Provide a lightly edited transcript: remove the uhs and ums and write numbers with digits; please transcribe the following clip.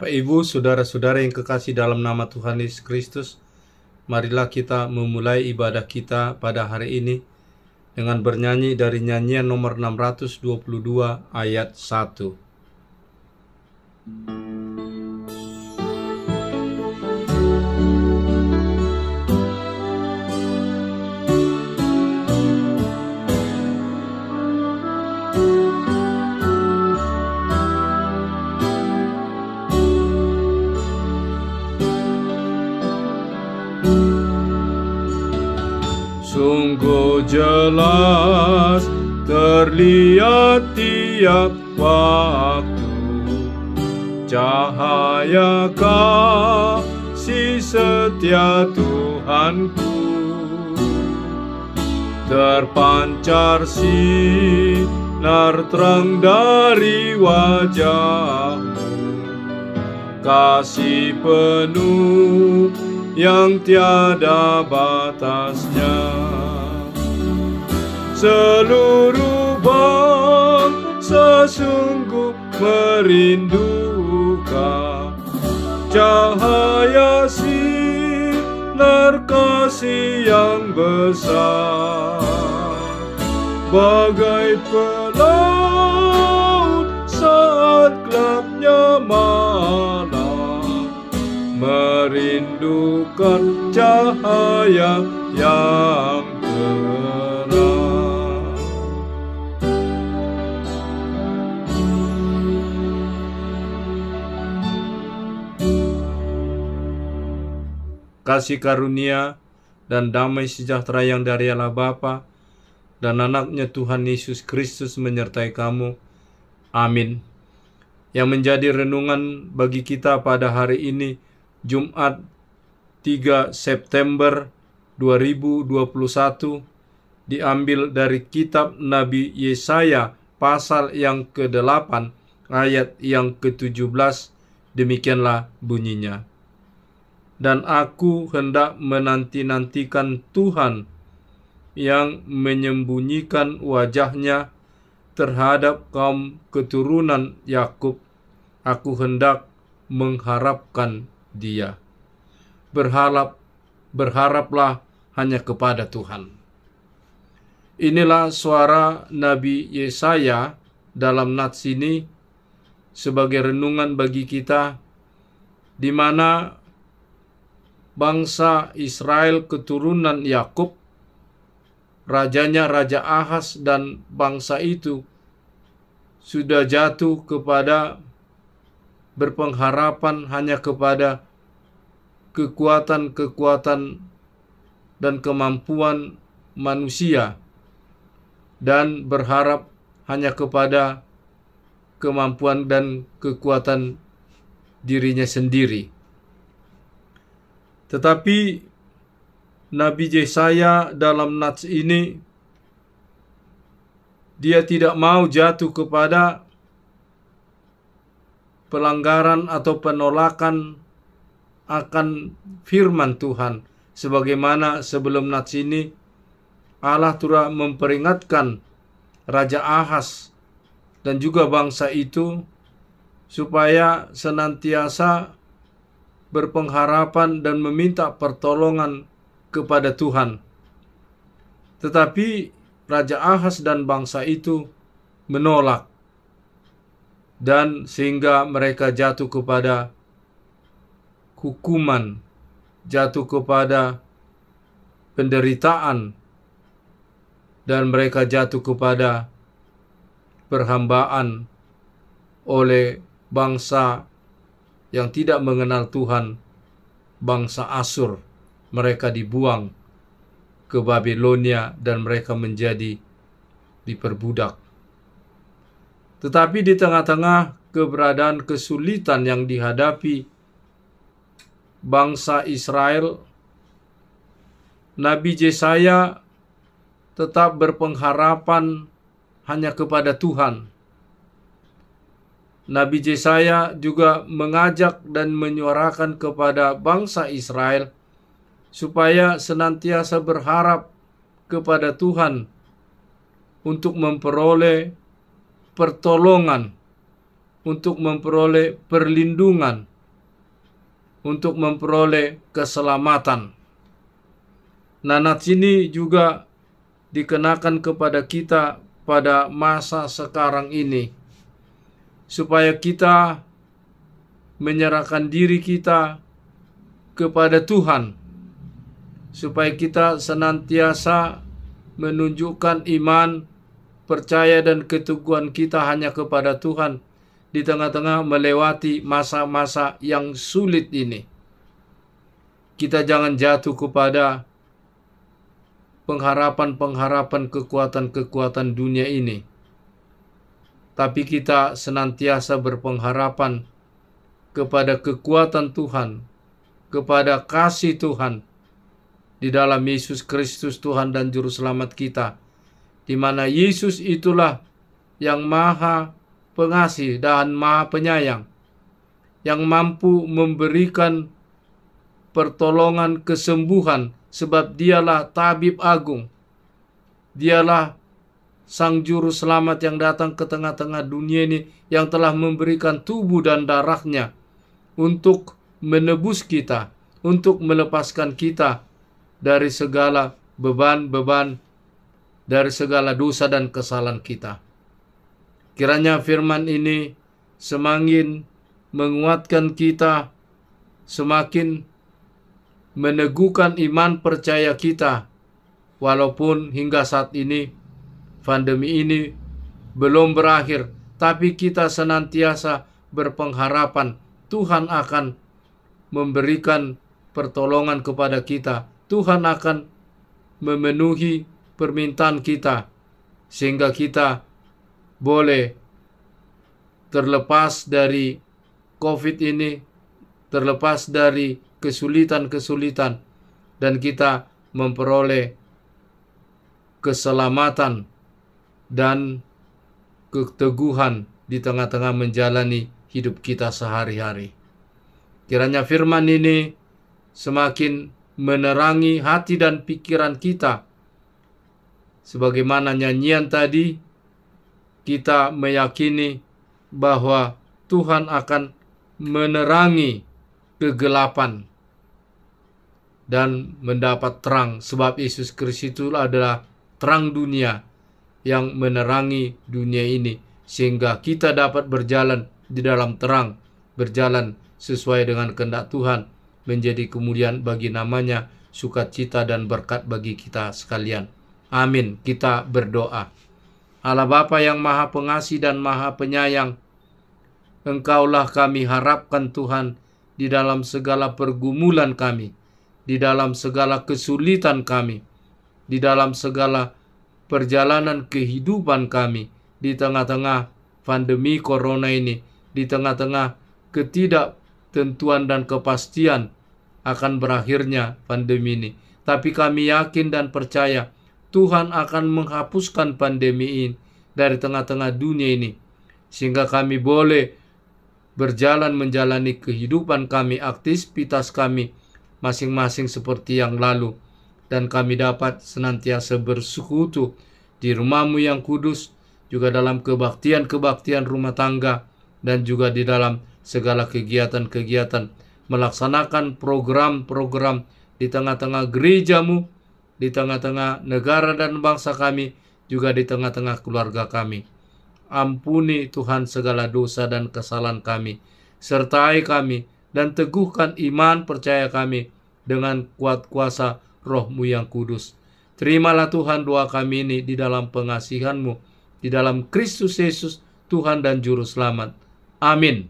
Bapak Ibu, saudara-saudara yang kekasih dalam nama Tuhan Yesus Kristus, marilah kita memulai ibadah kita pada hari ini dengan bernyanyi dari nyanyian nomor 622 ayat 1. Sungguh jelas terlihat tiap waktu cahaya kasih setia Tuhanku, terpancar sinar terang dari wajahmu, kasih penuh yang tiada batasnya. Seluruh bangsa sungguh merindukan cahaya sinar kasih yang besar, bagai pelaut saat gelapnya malam, merindukan cahaya yang terang. Kasih karunia dan damai sejahtera yang dari Allah Bapa dan anaknya Tuhan Yesus Kristus menyertai kamu. Amin. Yang menjadi renungan bagi kita pada hari ini, Jumat 3 September 2021, diambil dari kitab Nabi Yesaya pasal yang ke-8 ayat yang ke-17. Demikianlah bunyinya. Dan aku hendak menanti-nantikan Tuhan yang menyembunyikan wajahnya terhadap kaum keturunan Yakub. Aku hendak mengharapkan Dia. Berharaplah hanya kepada Tuhan. Inilah suara Nabi Yesaya dalam nats ini sebagai renungan bagi kita, di mana bangsa Israel keturunan Yakub, rajanya Raja Ahaz, dan bangsa itu sudah jatuh kepada berpengharapan hanya kepada kekuatan-kekuatan dan kemampuan manusia, dan berharap hanya kepada kemampuan dan kekuatan dirinya sendiri. Tetapi Nabi Yesaya dalam nats ini, dia tidak mau jatuh kepada pelanggaran atau penolakan akan firman Tuhan. Sebagaimana sebelum nats ini, Allah turut memperingatkan Raja Ahaz dan juga bangsa itu supaya senantiasa berpengharapan dan meminta pertolongan kepada Tuhan. Tetapi Raja Ahaz dan bangsa itu menolak, dan sehingga mereka jatuh kepada hukuman, jatuh kepada penderitaan, dan mereka jatuh kepada perhambaan oleh bangsa yang tidak mengenal Tuhan, bangsa Asyur. Mereka dibuang ke Babilonia dan mereka menjadi diperbudak. Tetapi di tengah-tengah keberadaan kesulitan yang dihadapi bangsa Israel, Nabi Yesaya tetap berpengharapan hanya kepada Tuhan. Nabi Yesaya juga mengajak dan menyuarakan kepada bangsa Israel supaya senantiasa berharap kepada Tuhan untuk memperoleh pertolongan, untuk memperoleh perlindungan untuk memperoleh keselamatan. Nah, nats ini juga dikenakan kepada kita pada masa sekarang ini, supaya kita menyerahkan diri kita kepada Tuhan, supaya kita senantiasa menunjukkan iman, percaya dan keteguhan kita hanya kepada Tuhan di tengah-tengah melewati masa-masa yang sulit ini. Kita jangan jatuh kepada pengharapan-pengharapan kekuatan-kekuatan dunia ini, tapi kita senantiasa berpengharapan kepada kekuatan Tuhan, kepada kasih Tuhan di dalam Yesus Kristus Tuhan dan Juru Selamat kita, di mana Yesus itulah yang Maha Pengasih dan Maha Penyayang, yang mampu memberikan pertolongan kesembuhan, sebab Dialah Tabib Agung. Dialah Sang Juru Selamat yang datang ke tengah-tengah dunia ini, yang telah memberikan tubuh dan darahnya untuk menebus kita, untuk melepaskan kita dari segala beban-beban, dari segala dosa dan kesalahan kita. Kiranya firman ini semakin menguatkan kita, semakin meneguhkan iman percaya kita, walaupun hingga saat ini pandemi ini belum berakhir, tapi kita senantiasa berpengharapan Tuhan akan memberikan pertolongan kepada kita. Tuhan akan memenuhi permintaan kita, sehingga kita boleh terlepas dari COVID ini, terlepas dari kesulitan-kesulitan, dan kita memperoleh keselamatan dan keteguhan di tengah-tengah menjalani hidup kita sehari-hari. Kiranya firman ini semakin menerangi hati dan pikiran kita. Sebagaimana nyanyian tadi, kita meyakini bahwa Tuhan akan menerangi kegelapan dan mendapat terang, sebab Yesus Kristus itu adalah terang dunia yang menerangi dunia ini, sehingga kita dapat berjalan di dalam terang, berjalan sesuai dengan kehendak Tuhan, menjadi kemuliaan bagi namanya, sukacita dan berkat bagi kita sekalian. Amin. Kita berdoa. Allah Bapa yang Maha Pengasih dan Maha Penyayang, Engkaulah kami harapkan Tuhan di dalam segala pergumulan kami, di dalam segala kesulitan kami, di dalam segala perjalanan kehidupan kami, di tengah-tengah pandemi corona ini, di tengah-tengah ketidaktentuan dan kepastian akan berakhirnya pandemi ini. Tapi kami yakin dan percaya Tuhan akan menghapuskan pandemi ini dari tengah-tengah dunia ini, sehingga kami boleh berjalan menjalani kehidupan kami, aktivitas kami masing-masing seperti yang lalu, dan kami dapat senantiasa bersekutu di rumah-Mu yang kudus, juga dalam kebaktian-kebaktian rumah tangga, dan juga di dalam segala kegiatan-kegiatan, melaksanakan program-program di tengah-tengah gereja-Mu, di tengah-tengah negara dan bangsa kami, juga di tengah-tengah keluarga kami. Ampuni Tuhan segala dosa dan kesalahan kami, sertai kami dan teguhkan iman percaya kami dengan kuat kuasa Roh-Mu yang kudus. Terimalah Tuhan doa kami ini di dalam pengasihan-Mu, di dalam Kristus Yesus Tuhan dan Juru Selamat. Amin.